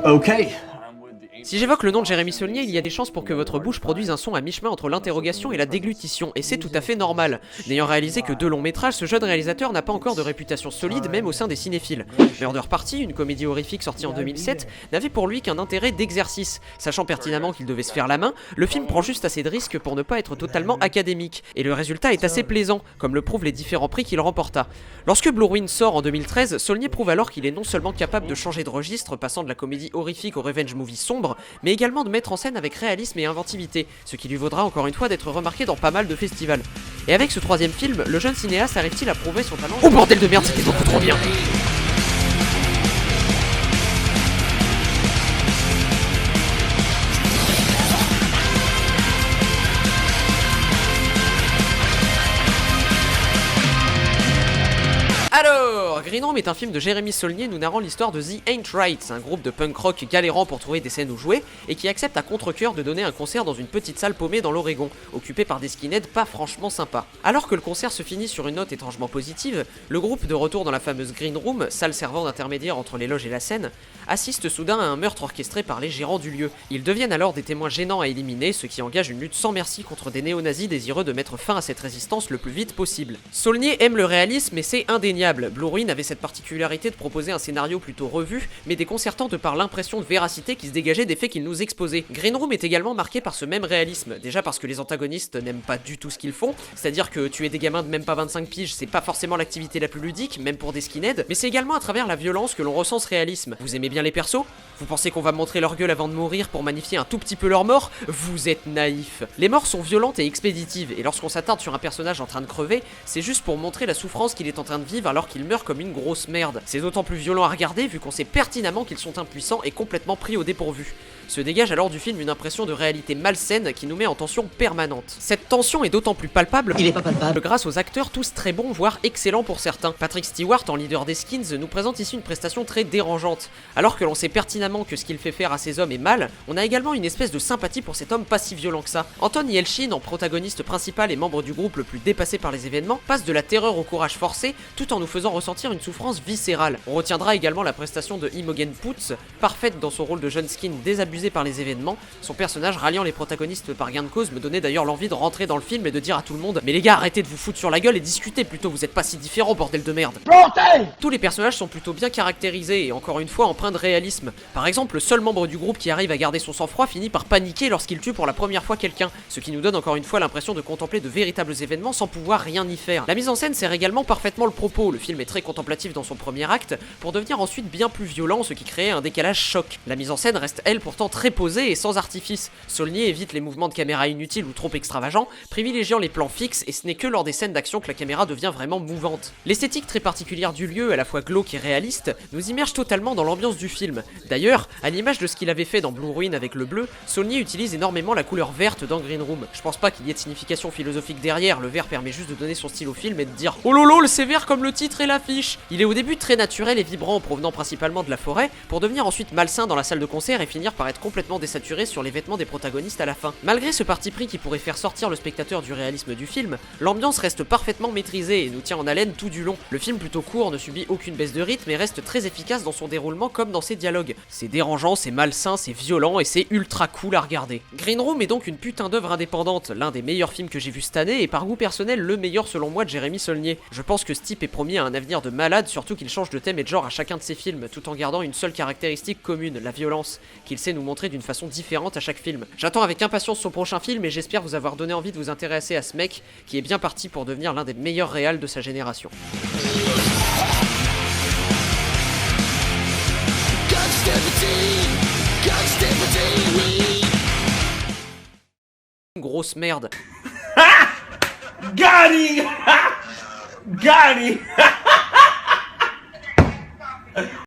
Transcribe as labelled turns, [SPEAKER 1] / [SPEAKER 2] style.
[SPEAKER 1] Okay.
[SPEAKER 2] Si j'évoque le nom de Jérémy Saulnier, il y a des chances pour que votre bouche produise un son à mi-chemin entre l'interrogation et la déglutition, et c'est tout à fait normal. N'ayant réalisé que 2 longs métrages, ce jeune réalisateur n'a pas encore de réputation solide, même au sein des cinéphiles. Murder Party, une comédie horrifique sortie en 2007, n'avait pour lui qu'un intérêt d'exercice. Sachant pertinemment qu'il devait se faire la main, le film prend juste assez de risques pour ne pas être totalement académique, et le résultat est assez plaisant, comme le prouvent les différents prix qu'il remporta. Lorsque Blue Ruin sort en 2013, Saulnier prouve alors qu'il est non seulement capable de changer de registre, passant de la comédie horrifique au revenge movie sombre, mais également de mettre en scène avec réalisme et inventivité, ce qui lui vaudra encore une fois d'être remarqué dans pas mal de festivals. Et avec ce 3ème film, le jeune cinéaste arrive-t-il à prouver son talent? Oh bordel de merde, c'était beaucoup trop bien! Alors, Green Room est un film de Jérémy Saulnier nous narrant l'histoire de The Ain't Right, un groupe de punk rock galérant pour trouver des scènes où jouer, et qui accepte à contre-cœur de donner un concert dans une petite salle paumée dans l'Oregon, occupée par des skinheads pas franchement sympas. Alors que le concert se finit sur une note étrangement positive, le groupe, de retour dans la fameuse Green Room, salle servant d'intermédiaire entre les loges et la scène, assiste soudain à un meurtre orchestré par les gérants du lieu. Ils deviennent alors des témoins gênants à éliminer, ce qui engage une lutte sans merci contre des néo-nazis désireux de mettre fin à cette résistance le plus vite possible. Saulnier aime le réalisme et c'est indéniable. Blue Ruin avait cette particularité de proposer un scénario plutôt revu, mais déconcertant de par l'impression de véracité qui se dégageait des faits qu'il nous exposait. Green Room est également marqué par ce même réalisme, déjà parce que les antagonistes n'aiment pas du tout ce qu'ils font, c'est-à-dire que tuer des gamins de même pas 25 piges, c'est pas forcément l'activité la plus ludique, même pour des skinheads, mais c'est également à travers la violence que l'on ressent ce réalisme. Vous aimez bien les persos? Vous pensez qu'on va montrer leur gueule avant de mourir pour magnifier un tout petit peu leur mort? Vous êtes naïf. Les morts sont violentes et expéditives, et lorsqu'on s'attarde sur un personnage en train de crever, c'est juste pour montrer la souffrance qu'il est en train de vivre alors qu'il meurt comme une grosse merde. C'est d'autant plus violent à regarder vu qu'on sait pertinemment qu'ils sont impuissants et complètement pris au dépourvu. Se dégage alors du film une impression de réalité malsaine qui nous met en tension permanente. Cette tension est d'autant plus palpable grâce aux acteurs tous très bons, voire excellents pour certains. Patrick Stewart, en leader des Skins, nous présente ici une prestation très dérangeante. Alors que l'on sait pertinemment que ce qu'il fait faire à ces hommes est mal, on a également une espèce de sympathie pour cet homme pas si violent que ça. Anton Yelchin, en protagoniste principal et membre du groupe le plus dépassé par les événements, passe de la terreur au courage forcé, tout en nous faisant ressentir une souffrance viscérale. On retiendra également la prestation de Imogen Poots, parfaite dans son rôle de jeune skin désabusé par les événements. Son personnage ralliant les protagonistes par gain de cause me donnait d'ailleurs l'envie de rentrer dans le film et de dire à tout le monde: mais les gars, arrêtez de vous foutre sur la gueule et discutez plutôt, vous êtes pas si différents, bordel de merde. Tous les personnages sont plutôt bien caractérisés et encore une fois empreints de réalisme. Par exemple, le seul membre du groupe qui arrive à garder son sang-froid finit par paniquer lorsqu'il tue pour la première fois quelqu'un, ce qui nous donne encore une fois l'impression de contempler de véritables événements sans pouvoir rien y faire. La mise en scène sert également parfaitement le propos, le film est très contemplatif dans son premier acte, pour devenir ensuite bien plus violent, ce qui crée un décalage choc. La mise en scène reste elle pourtant très posée et sans artifice. Saulnier évite les mouvements de caméra inutiles ou trop extravagants, privilégiant les plans fixes, et ce n'est que lors des scènes d'action que la caméra devient vraiment mouvante. L'esthétique très particulière du lieu, à la fois glauque et réaliste, nous immerge totalement dans l'ambiance du film. D'ailleurs, à l'image de ce qu'il avait fait dans Blue Ruin avec le bleu, Saulnier utilise énormément la couleur verte dans Green Room. Je pense pas qu'il y ait de signification philosophique derrière, le vert permet juste de donner son style au film et de dire oh lolo, c'est vert comme le titre et l'affiche. Il est au début très naturel et vibrant, provenant principalement de la forêt, pour devenir ensuite malsain dans la salle de concert et finir par être complètement désaturé sur les vêtements des protagonistes à la fin. Malgré ce parti pris qui pourrait faire sortir le spectateur du réalisme du film, l'ambiance reste parfaitement maîtrisée et nous tient en haleine tout du long. Le film plutôt court ne subit aucune baisse de rythme et reste très efficace dans son déroulement comme dans ses dialogues. C'est dérangeant, c'est malsain, c'est violent et c'est ultra cool à regarder. Green Room est donc une putain d'œuvre indépendante, l'un des meilleurs films que j'ai vu cette année et par goût personnel le meilleur selon moi de Jérémy Saulnier. Je pense que ce type est promis à un avenir de malade, surtout qu'il change de thème et de genre à chacun de ses films, tout en gardant une seule caractéristique commune, la violence, qu'il sait nous montrer d'une façon différente à chaque film. J'attends avec impatience son prochain film et j'espère vous avoir donné envie de vous intéresser à ce mec qui est bien parti pour devenir l'un des meilleurs réals de sa génération. Grosse merde.
[SPEAKER 1] Got him! Got him!